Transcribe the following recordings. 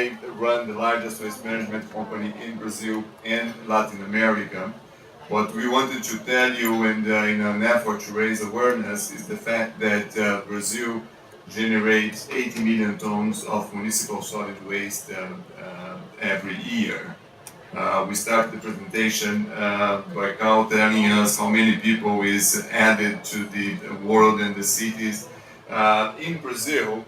I run the largest waste management company in Brazil and Latin America. What we wanted to tell you, and in an effort to raise awareness, is the fact that Brazil generates 80 million tons of municipal solid waste every year. We started the presentation by Carl telling us how many people is added to the world and the cities. In Brazil,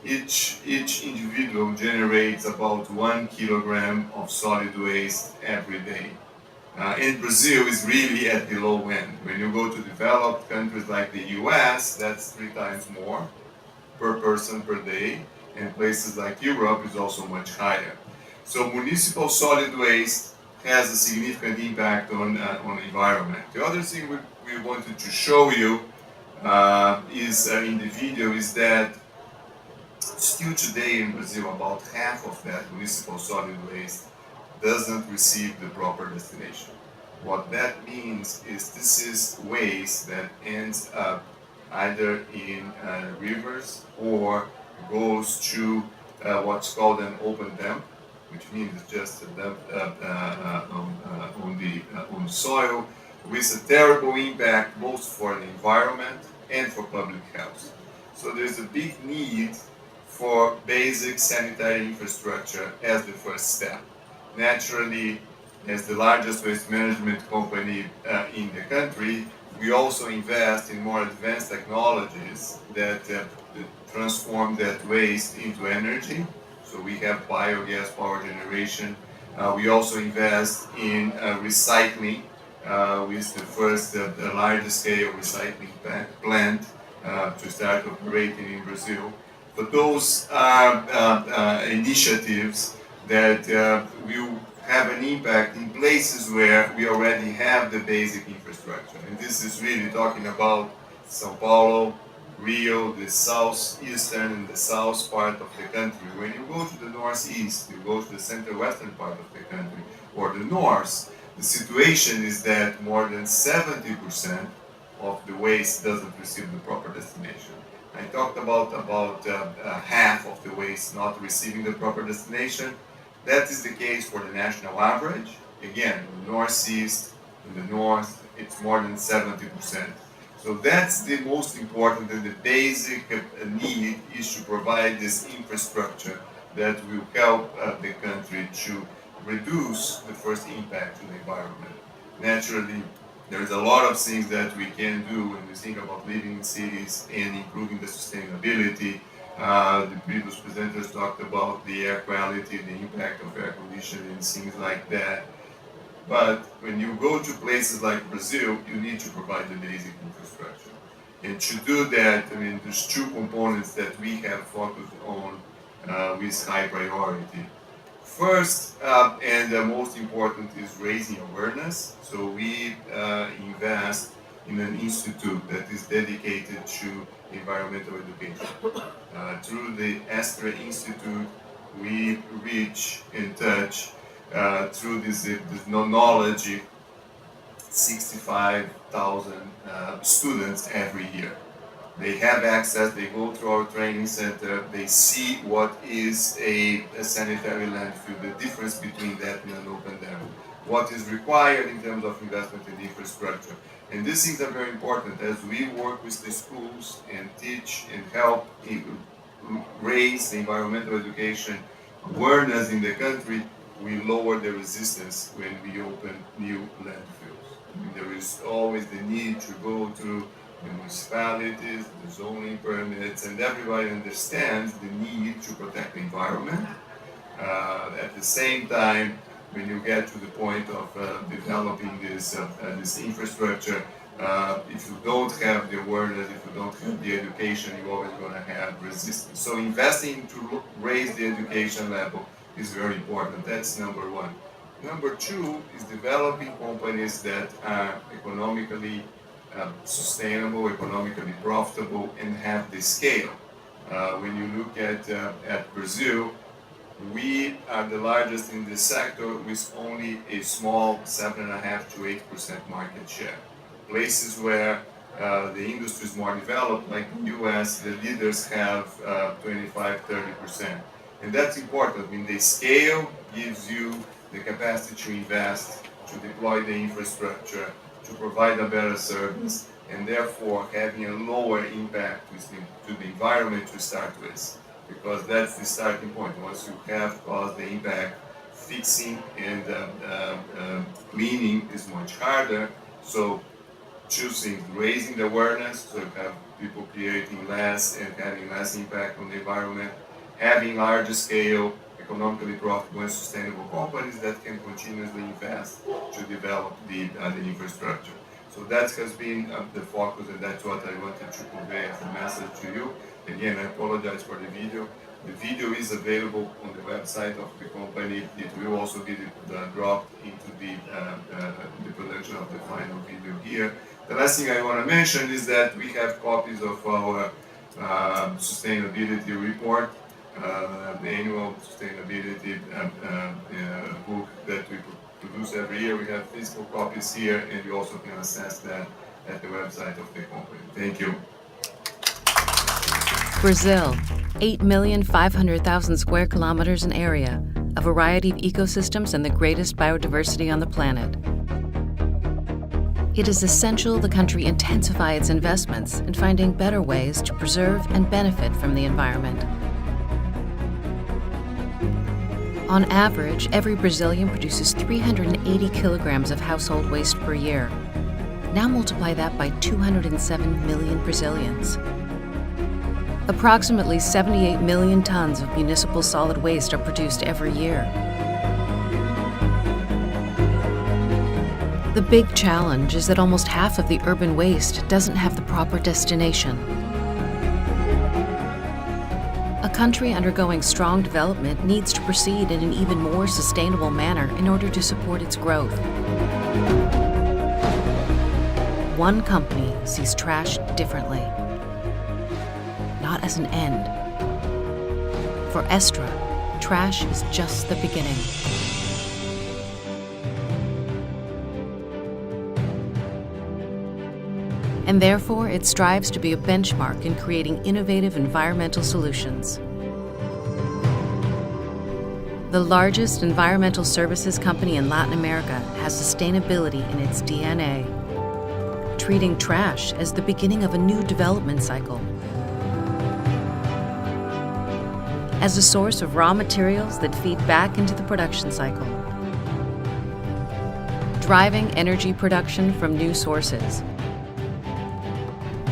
each individual generates about 1 kilogram of solid waste every day. In Brazil is really at the low end. When you go to developed countries like the US, that's 3 times more per person per day, and places like Europe is also much higher. So municipal solid waste has a significant impact on the environment. The other thing we wanted to show you is in the video is that still today in Brazil, about half of that municipal solid waste doesn't receive the proper destination. What that means is this is waste that ends up either in rivers or goes to what's called an open dump, which means it's just a dump on the soil, with a terrible impact both for the environment and for public health. So there's a big need for basic sanitary infrastructure as the first step. Naturally, as the largest waste management company in the country, we also invest in more advanced technologies that transform that waste into energy. So we have biogas power generation. We also invest in recycling with the first, the largest scale recycling plant to start operating in Brazil. But those are initiatives that will have an impact in places where we already have the basic infrastructure. And this is really talking about São Paulo, Rio, the southeastern and the south part of the country. When you go to the northeast, you go to the center-western part of the country, or the north, the situation is that more than 70% of the waste doesn't receive the proper destination. I talked about half of the waste not receiving the proper destination. That is the case for the national average. Again, in the northeast, in the north, it's more than 70%. So that's the most important and the basic need is to provide this infrastructure that will help the country to reduce the first impact to the environment. Naturally, there's a lot of things that we can do when we think about living in cities and improving the sustainability. The previous presenters talked about the air quality, the impact of air conditioning, things like that. But when you go to places like Brazil, you need to provide the basic infrastructure. And to do that, I mean, there's 2 components that we have focused on with high priority. First, and the most important is raising awareness. So we invest in an institute that is dedicated to environmental education. Through the Estre Institute, we reach and touch through this knowledge 65,000 students every year. They have access, they go through our training center, they see what is a sanitary landfill, the difference between that and an open dam, what is required in terms of investment in infrastructure. And these things are very important as we work with the schools and teach and help raise the environmental education awareness in the country. We lower the resistance when we open new landfills. I mean, there is always the need to go through the municipalities, the zoning permits, and everybody understands the need to protect the environment. At the same time, when you get to the point of developing this infrastructure, if you don't have the awareness, if you don't have the education, you're always going to have resistance. So investing to raise the education level is very important. That's number 1. Number 2 is developing companies that are economically sustainable, economically profitable, and have the scale. When you look at Brazil, we are the largest in this sector with only a small 7.5% to 8% market share. Places where the industry is more developed, like the US, the leaders have 25-30%. And that's important. I mean, the scale gives you the capacity to invest, to deploy the infrastructure, to provide a better service, and therefore having a lower impact to the environment to start with. Because that's the starting point. Once you have caused the impact, fixing and cleaning is much harder. So choosing, raising the awareness, so you have people creating less and having less impact on the environment, having larger scale, economically profitable and sustainable companies that can continuously invest to develop the infrastructure. So that has been the focus, and that's what I wanted to convey as a message to you. Again, I apologize for the video. The video is available on the website of the company. It will also be dropped into the production of the final video here. The last thing I want to mention is that we have copies of our sustainability report, the annual sustainability book that we produce every year. We have physical copies here, and you also can access that at the website of the company. Thank you. Brazil, 8,500,000 square kilometers in area, a variety of ecosystems and the greatest biodiversity on the planet. It is essential the country intensify its investments in finding better ways to preserve and benefit from the environment. On average, every Brazilian produces 380 kilograms of household waste per year. Now multiply that by 207 million Brazilians. Approximately 78 million tons of municipal solid waste are produced every year. The big challenge is that almost half of the urban waste doesn't have the proper destination. A country undergoing strong development needs to proceed in an even more sustainable manner in order to support its growth. One company sees trash differently, not as an end. For Estre, trash is just the beginning. And therefore, it strives to be a benchmark in creating innovative environmental solutions. The largest environmental services company in Latin America has sustainability in its DNA, treating trash as the beginning of a new development cycle. As a source of raw materials that feed back into the production cycle. Driving energy production from new sources.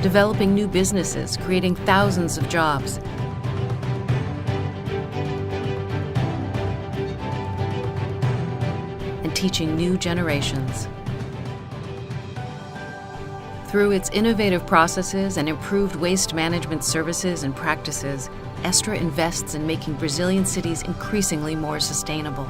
Developing new businesses, creating thousands of jobs. And teaching new generations. Through its innovative processes and improved waste management services and practices, Estre invests in making Brazilian cities increasingly more sustainable.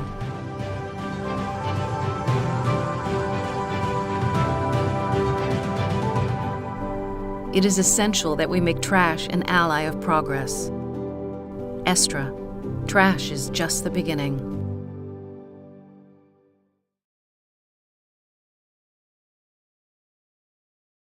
It is essential that we make trash an ally of progress. Estre, trash is just the beginning.